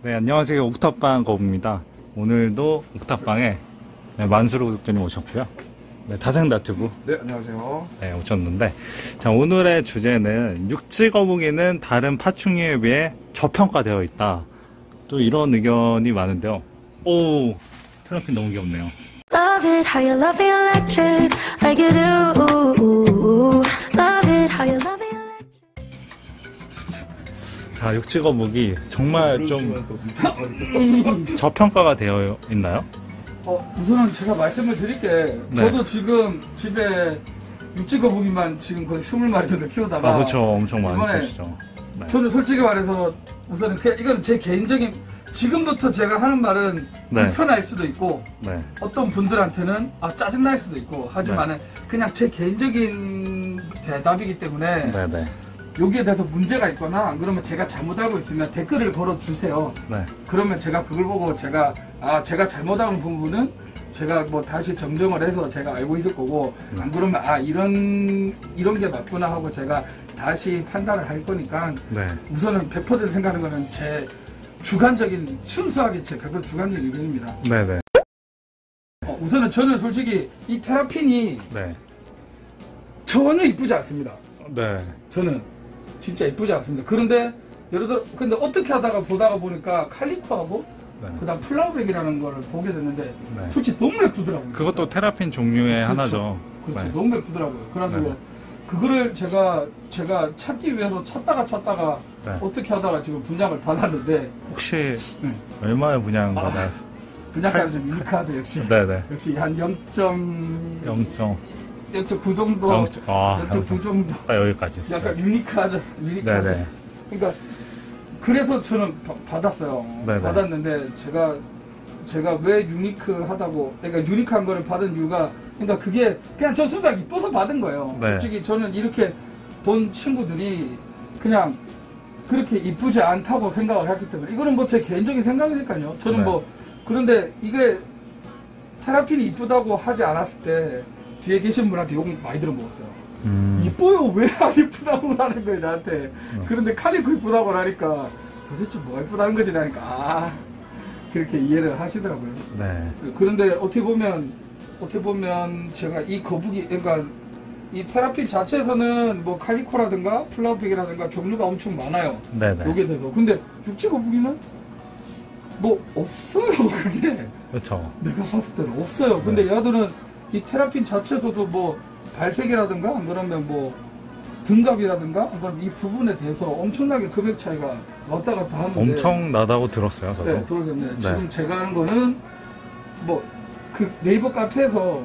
네, 안녕하세요. 옥탑방 거부입니다. 오늘도 옥탑방에 만수르 구독자님 오셨고요. 네, 다생다튜브. 네, 안녕하세요. 네, 오셨는데, 자, 오늘의 주제는 육지 거북이는 다른 파충류에 비해 저평가되어 있다. 또 이런 의견이 많은데요. 오, 테라핀 너무 귀엽네요. Love it how you love me electric like you do. Love it how you love me electric. 자, 육지 거북이 정말 좀 저평가가 되어 있나요? 우선은 제가 말씀을 드릴게. 네. 저도 지금 집에 육지 거북이만 지금 거의 20마리 정도 키우다가. 아, 그렇죠. 엄청 많이 이번에 보시죠. 네. 저는 솔직히 말해서 우선은 그냥 이건 제 개인적인, 지금부터 제가 하는 말은 네. 불편할 수도 있고 네. 어떤 분들한테는 짜증날 수도 있고 하지만은 그냥 제 개인적인 대답이기 때문에 네, 네. 여기에 대해서 문제가 있거나 안 그러면 제가 잘못 알고 있으면 댓글을 걸어주세요. 네. 그러면 제가 그걸 보고 제가 잘못 알은 부분은 제가 뭐 다시 정정을 해서 제가 알고 있을 거고, 안 그러면 이런 게 맞구나 하고 제가 다시 판단을 할 거니까 네. 우선은 100% 생각하는 거는 제 주관적인, 순수하게 제 100% 주관적인 의견입니다. 네, 네. 우선은 저는 솔직히 이 테라핀이 네. 전혀 이쁘지 않습니다. 네. 저는 진짜 이쁘지 않습니다. 그런데 예를 들어 근데 어떻게 하다가 보다가 보니까 칼리코하고 네. 그다음 플라우백이라는 거를 보게 됐는데 네. 솔직히 너무 예쁘더라고요. 그것도 테라핀 종류의 그렇죠. 하나죠. 그렇죠. 네. 너무 예쁘더라고요. 그래가지고 네. 그거를 제가 찾기 위해서 찾다가 네. 어떻게 하다가 지금 분양을 받았는데, 혹시 네. 얼마에 분양받아요? 분양가는 좀 유니크하죠. 역시. 네네. 역시 한 0.9 0.9 정도. 0.9 정도. 딱 여기까지. 약간 유니크하죠. 유니크하죠. 네네. 그러니까 그래서 저는 받았어요. 네네. 받았는데 제가 왜 유니크하다고, 그러니까 유니크한 거를 받은 이유가, 그러니까 그게 그냥 저 순수하게 이뻐서 받은 거예요. 네. 솔직히 저는 이렇게 본 친구들이 그냥 그렇게 이쁘지 않다고 생각을 했기 때문에, 이거는 뭐 제 개인적인 생각이니까요. 저는 네. 뭐, 그런데 이게 테라핀이 이쁘다고 하지 않았을 때 뒤에 계신 분한테 욕 많이 들어먹었어요. 이뻐요, 왜 안 이쁘다고 하는 거예요 나한테. 그런데 칼리코 이쁘다고 하니까 도대체 뭐가 이쁘다는 거지 라니까 그렇게 이해를 하시더라고요. 네. 그런데 어떻게 보면 제가 이 거북이, 그러니까 이 테라핀 자체에서는 뭐 칼리코라든가 플라우백이라든가 종류가 엄청 많아요. 네네. 여기에 대해서. 근데 육지 거북이는 뭐 없어요. 그게 그렇죠. 내가 봤을 때는 없어요. 근데 얘들은 이 테라핀 자체에서도 뭐 발색이라든가 안 그러면 뭐 등갑이라든가 안 그러면 이 부분에 대해서 엄청나게 금액 차이가 왔다 갔다 하는데. 엄청 나다고 들었어요, 저도. 네, 들어오겠네. 네. 지금 제가 하는 거는 뭐 그 네이버 카페에서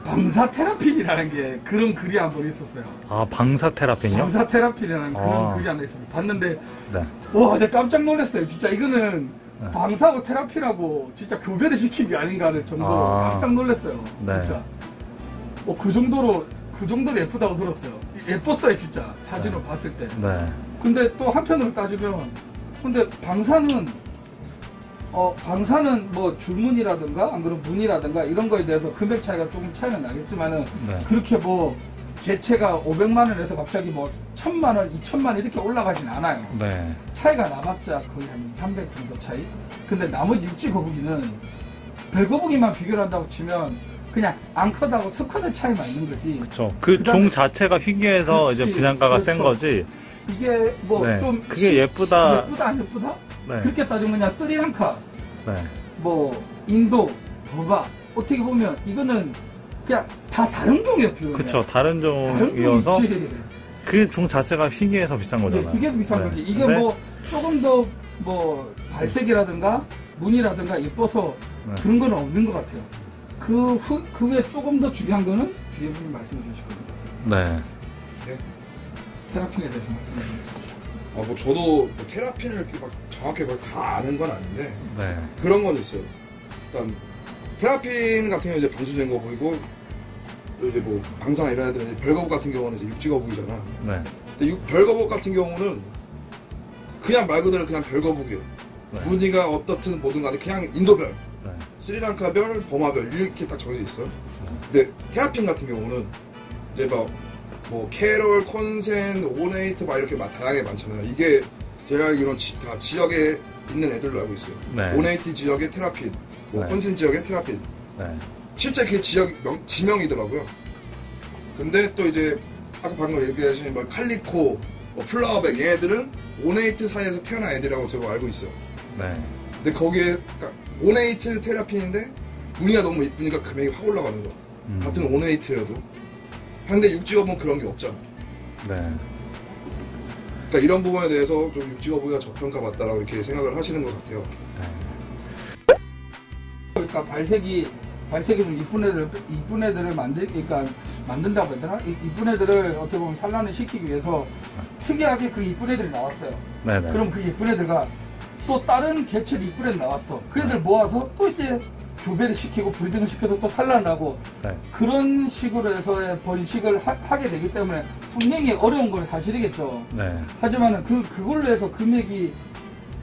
방사 테라핀이라는 게 그런 글이 한 번 있었어요. 아, 방사 테라핀이요? 방사 테라핀이라는 그런 아. 글이 하나 있었어요. 봤는데 네. 와, 내가 깜짝 놀랐어요. 진짜 이거는 네. 방사하고 테라핀하고 진짜 교배를 시킨 게 아닌가 하는 정도로 아. 깜짝 놀랐어요. 네. 진짜. 그 정도로 예쁘다고 들었어요. 예뻤어요, 진짜. 사진을 봤을 때. 네. 근데 또 한편으로 따지면, 근데 방사는 뭐 줄무늬라든가 안 그러면 무늬라든가 이런 거에 대해서 금액 차이가 조금 차이는 나겠지만은 네. 그렇게 뭐 개체가 500만 원에서 갑자기 뭐 1000만 원, 2000만 원 이렇게 올라가진 않아요. 네. 차이가 나봤자 거의 한 300 정도 차이? 근데 나머지 육지 거북이는 별거북이만 비교를 한다고 치면 그냥 앙컷하고 수컷의 차이만 있는 거지. 그렇죠. 그 그다음에- 종 자체가 희귀해서 그렇지. 이제 분양가가 그렇죠. 센 거지. 이게 뭐 네. 좀 그게 예쁘다. 예쁘다 안 예쁘다? 네. 그렇게 따지면 그냥 스리랑카, 네. 뭐 인도, 버바, 어떻게 보면 이거는 그냥 다 다른 종이 어떻게 보면. 그쵸. 다른 다른 종이어서 종이지. 그 종 자체가 희귀해서 비싼 거잖아요. 이게 비싼 네. 거지. 이게 근데 뭐 조금 더 뭐 발색이라든가 무늬라든가 예뻐서 네. 그런 건 없는 것 같아요. 그 외에 조금 더 중요한 거는 뒤에 분이 말씀해 주실 겁니다. 네. 테라핀에 대해서 말씀해 주시죠. 뭐 저도 뭐 테라핀을 이렇게 막 정확하게 다 아는 건 아닌데 네. 그런 건 있어요. 일단 테라핀 같은 경우 이제 방수된 거 보이고, 이제 뭐 방사나 이런 애들은 별거북 같은 경우는 이제 육지 거북이잖아. 네. 근데 별거북 같은 경우는 그냥 말 그대로 그냥 별거북이에요. 네. 무늬가 어떻든 뭐든 간에 그냥 인도별, 네. 스리랑카별, 버마별 이렇게 딱 정해져 있어요. 근데 테라핀 같은 경우는 이제 뭐 캐롤, 콘센, 오네이트 막 이렇게 막 다양하게 많잖아요. 이게 제가 알기로는 다 지역에 있는 애들로 알고 있어요. 네. 오네이트 지역의 테라핀, 뭐 네. 콘슨 지역의 테라핀. 네. 실제 그 지역 지명이더라고요. 근데 또 이제 아까 방금 얘기하신 뭐 칼리코, 뭐 플라워백 얘네들은 오네이트 사이에서 태어난 애들이라고 제가 알고 있어요. 네. 근데 거기에 그러니까 오네이트 테라핀인데 무늬가 너무 이쁘니까 금액이 확 올라가는 거야. 같은 오네이트여도. 근데 육지거북은 그런 게 없잖아. 네. 그러니까 이런 부분에 대해서 좀 육지거북이가 저평가받다라고 이렇게 생각을 하시는 것 같아요. 그러니까 발색이 좀 이쁜 애들을 만든다고 해야 되나? 이쁜 애들을 어떻게 보면 산란을 시키기 위해서 특이하게 그 이쁜 애들이 나왔어요. 네네. 그럼 그 이쁜 애들과 또 다른 개체도 이쁜 애들 나왔어. 그 애들 모아서 또 이제 교배를 시키고 브리딩을 시켜서 또 산란을 하고 네. 그런 식으로 해서의 번식을 하게 되기 때문에 분명히 어려운 건 사실이겠죠. 네. 하지만은 그걸로 해서 금액이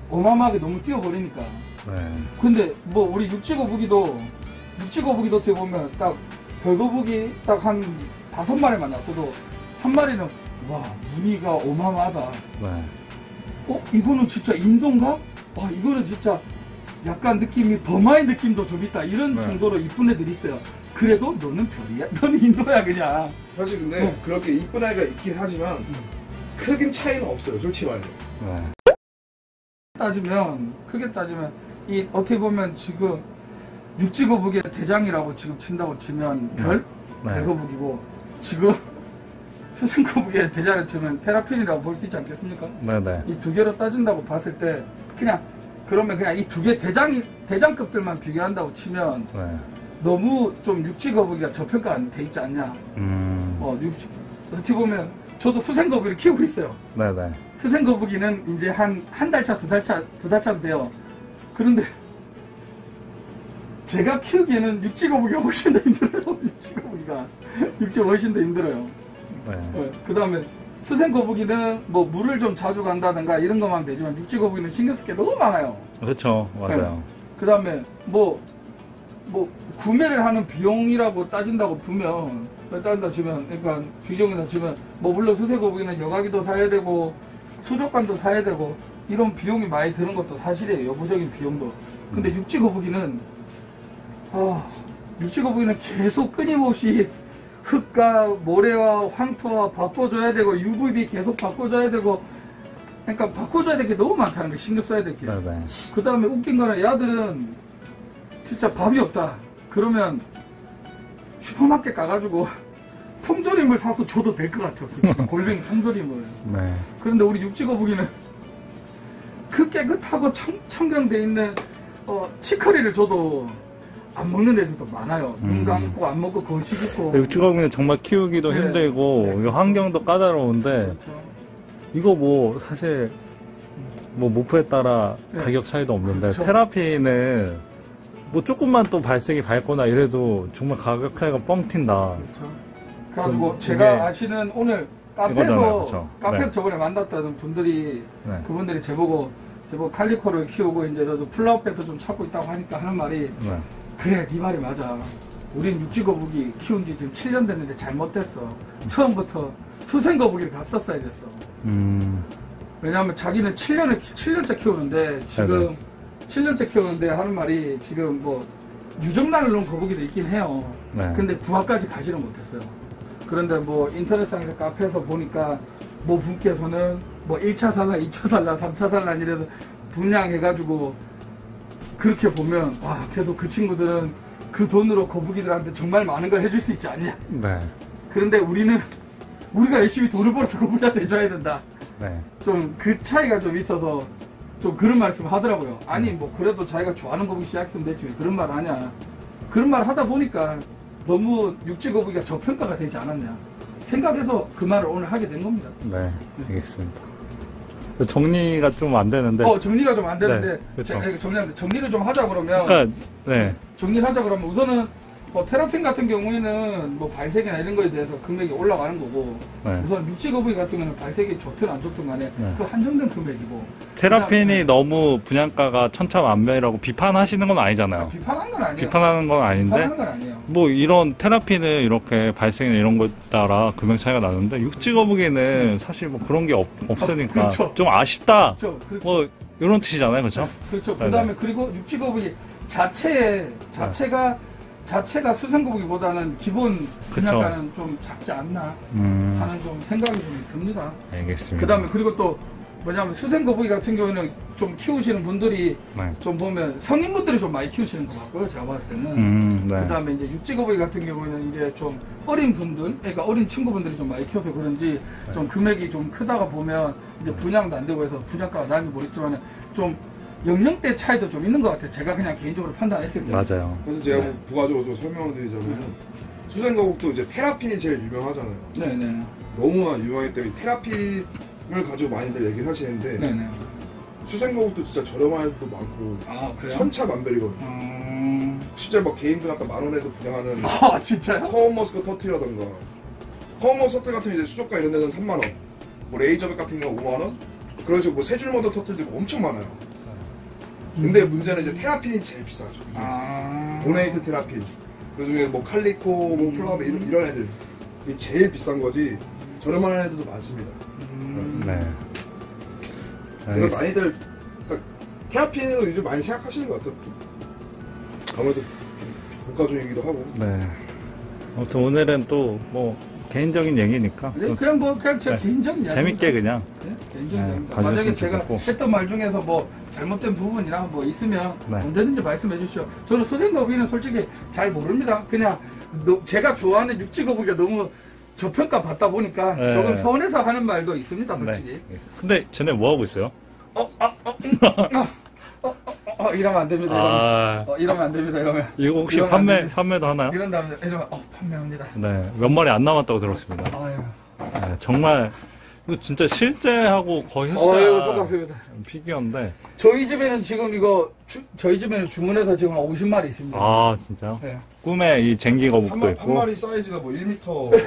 어마어마하게 너무 뛰어버리니까. 네. 근데 뭐 우리 육지거북이도 어떻게 보면 딱 별거북이 딱 한 5마리만 놔둬도 한 마리는 와 무늬가 어마어마하다. 네. 이거는 진짜 인도인가? 와 이거는 진짜 약간 느낌이 버마의 느낌도 좀 있다. 이런 네. 정도로 이쁜 애들이 있어요. 그래도 너는 별이야. 너는 인도야 그냥. 사실 근데 그렇게 이쁜 아이가 있긴 하지만 크긴 차이는 없어요. 솔직히 말해서. 네. 크게 따지면 이 어떻게 보면 지금 육지거북의 대장이라고 지금 친다고 치면 별거북이고 지금 수생거북의 대장을 치면 테라핀이라고 볼 수 있지 않겠습니까? 네네. 이 두 개로 따진다고 봤을 때 그러면 그냥 이 두 개 대장급들만 비교한다고 치면 네. 너무 좀 육지거북이가 저평가 안 돼 있지 않냐? 어떻게 보면 저도 수생거북이를 키우고 있어요. 네네. 수생거북이는 이제 한 달 차, 두 달 차 돼요. 그런데 제가 키우기에는 육지거북이가 훨씬 더 힘들어요. 육지가 훨씬 더 힘들어요. 네. 그 다음에 수생거북이는 뭐 물을 좀 자주 간다든가 이런 것만 되지만 육지거북이는 신경 쓸 게 너무 많아요. 그렇죠. 맞아요. 그 다음에 뭐 구매를 하는 비용이라고 따진다고 보면 그러니까 비용이나 치면 뭐 물론 수생거북이는 여과기도 사야 되고 수족관도 사야 되고 이런 비용이 많이 드는 것도 사실이에요. 여부적인 비용도. 근데 육지거북이는 계속 끊임없이 흙과 모래와 황토와 바꿔줘야 되고 UVB 계속 바꿔줘야 되고 그러니까 바꿔줘야 될 게 너무 많다는 거 신경 써야 될 게. 네네. 그 다음에 웃긴 거는 얘들은 진짜 밥이 없다. 그러면 슈퍼마켓 가가지고 통조림을 사서 줘도 될 것 같아요. 골뱅이 통조림을. 네. 그런데 우리 육지거북이는 그 깨끗하고 청경돼 있는 치커리를 줘도 안 먹는 애들도 많아요. 눈 감고 안 먹고 거식 있고. 육지거북이는 정말 키우기도 네. 힘들고 이 환경도 까다로운데 그렇죠. 이거 뭐 사실 뭐 모프에 따라 네. 가격 차이도 없는데 그렇죠. 테라핀은 뭐 조금만 또 발색이 밝거나 이래도 정말 가격 차이가 뻥 튄다. 그렇죠. 그래가지고 그럼 제가 이게 아시는 오늘 이거잖아요, 그렇죠? 카페에서 네. 저번에 만났다는 분들이 네. 그분들이 제보고 칼리코를 키우고 이제 너도 플라워ペット좀 찾고 있다고 하니까 하는 말이 네. 그래 네 말이 맞아. 우린 육지거북이 키운 지 지금 7년 됐는데 잘못됐어. 처음부터 수생거북이를 갔었어야 됐어. 왜냐하면 자기는 7년째 키우는데 지금 네네. 7년째 키우는데 하는 말이 지금 뭐 유정란을 놓은 거북이도 있긴 해요. 네. 근데 부화까지 가지는 못했어요. 그런데 뭐 인터넷상에서 카페에서 보니까 뭐 분께서는 뭐 1차 산란, 2차 산란, 3차 산란 이래서 분양해가지고 그렇게 보면 와 그래도 그 친구들은 그 돈으로 거북이들한테 정말 많은 걸 해줄 수 있지 않냐. 네. 그런데 우리가 열심히 돈을 벌어서 거북이한테 해줘야 된다. 네. 좀 그 차이가 좀 있어서 좀 그런 말씀을 하더라고요. 아니 뭐 그래도 자기가 좋아하는 거북이 시작했으면 됐지 왜 그런 말 하냐. 그런 말 하다 보니까 너무 육지거북이가 저평가가 되지 않았냐 생각해서 그 말을 오늘 하게 된 겁니다. 네. 알겠습니다. 정리가 좀 안 되는데. 정리가 좀 안 되는데 네, 그렇죠. 정리를 좀 하자 그러면 그러니까 네. 정리를 하자 그러면 우선은 테라핀 같은 경우에는 뭐 발색이나 이런 거에 대해서 금액이 올라가는 거고 네. 우선 육지 거북이 같은 경우는 발색이 좋든 안 좋든 간에 네. 그 한정된 금액이고 테라핀이 그다음에 너무 분양가가 천차만별이라고 비판하시는 건 아니잖아요. 비판한 건 아니에요. 비판하는 건 아닌데 비판하는 건 아니에요. 뭐 이런 테라핀은 이렇게 발색이나 이런 것 따라 금액 차이가 나는데 육지거북이는 사실 뭐 그런 게 없으니까 그렇죠. 좀 아쉽다. 그렇죠. 그렇죠. 뭐 이런 뜻이잖아요, 그렇죠? 그렇죠. 네네. 그다음에 그리고 육지 거북이 자체가 수생 거북이보다는 기본 분양가는 좀 작지 않나 하는 좀 생각이 좀 듭니다. 알겠습니다. 그다음에 그리고 또 뭐냐면 수생 거북이 같은 경우는 좀 키우시는 분들이 네. 좀 보면 성인분들이 좀 많이 키우시는 것 같고요. 제가 봤을 때는. 네. 그다음에 이제 육지 거북이 같은 경우에는 이제 좀 어린 분들, 그러니까 어린 친구분들이 좀 많이 키워서 그런지 좀 금액이 좀 크다가 보면 이제 분양도 안 되고 해서 분양가가 나는지 모르겠지만은 좀 연령대 차이도 좀 있는 것 같아요. 제가 그냥 개인적으로 판단했을 때. 맞아요. 그래서 제가 뭐 부가적으로 좀 설명을 드리자면 수생거북도 이제 테라핀이 제일 유명하잖아요. 네네. 너무나 유명하기 때문에 테라핀을 가지고 많이들 얘기하시는데 네네. 수생거북도 진짜 저렴한 애도 많고 아 그래요? 천차만별이거든요. 실제 막 개인 분양가 10,000원에서 분양하는 아 진짜요? 커먼머스크 터틀이라던가 커먼머스크 터틀 같은 이제 수족관 이런 데는 3만원 뭐 레이저백 같은 경우 5만원 그런 식으로 뭐 세 줄 모터 터틀도 있고 엄청 많아요. 근데 문제는 이제 테라핀이 제일 비싸죠. 보네이트 테라핀 그 중에 뭐 칼리코 뭐 플라베 이런 애들이 제일 비싼 거지 저렴한 애들도 많습니다. 네. 그래서 많이들 그러니까 테라핀으로 요즘 많이 생각하시는 것 같아요. 아무래도 고가중이기도 하고. 네. 아무튼 오늘은 또 뭐 개인적인 얘기니까 네, 또 그냥 제 네. 개인적인 이야기. 재밌게 그냥 네, 개인적인 이야기입니다. 봐주셨으면 만약에 제가 좋겠고. 했던 말 중에서 뭐 잘못된 부분이나 뭐 있으면 네. 언제든지 말씀해 주시오. 저는 수생거북이는 솔직히 잘 모릅니다. 그냥 제가 좋아하는 육지거북이가 너무 저평가 받다 보니까 네. 조금 서운해서 하는 말도 있습니다, 솔직히. 네. 근데 쟤네 뭐 하고 있어요? 이러면 안 됩니다. 아, 이러면 안 됩니다. 이러면. 이거 혹시 이러면 안 됩니다. 판매도 하나요? 이런 다음에 이러면 판매합니다. 네. 몇 마리 안 남았다고 들었습니다. 아유. 네, 정말 이거 진짜 실제하고 거의 이거 흡사한 똑같습니다. 피규어인데. 저희 집에는 지금 이거 저희 집에는 주문해서 지금 50마리 있습니다. 아, 진짜요? 네. 꿈에 이 쟁기 거북도 한 있고 마리 사이즈가 뭐 1m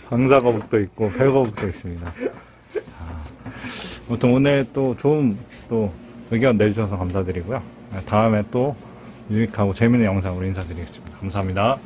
방사 거북도 있고 별 거북도 있습니다. 아무튼 오늘 또 좋은 또 의견 내주셔서 감사드리고요. 다음에 또 유익하고 재밌는 영상으로 인사드리겠습니다. 감사합니다.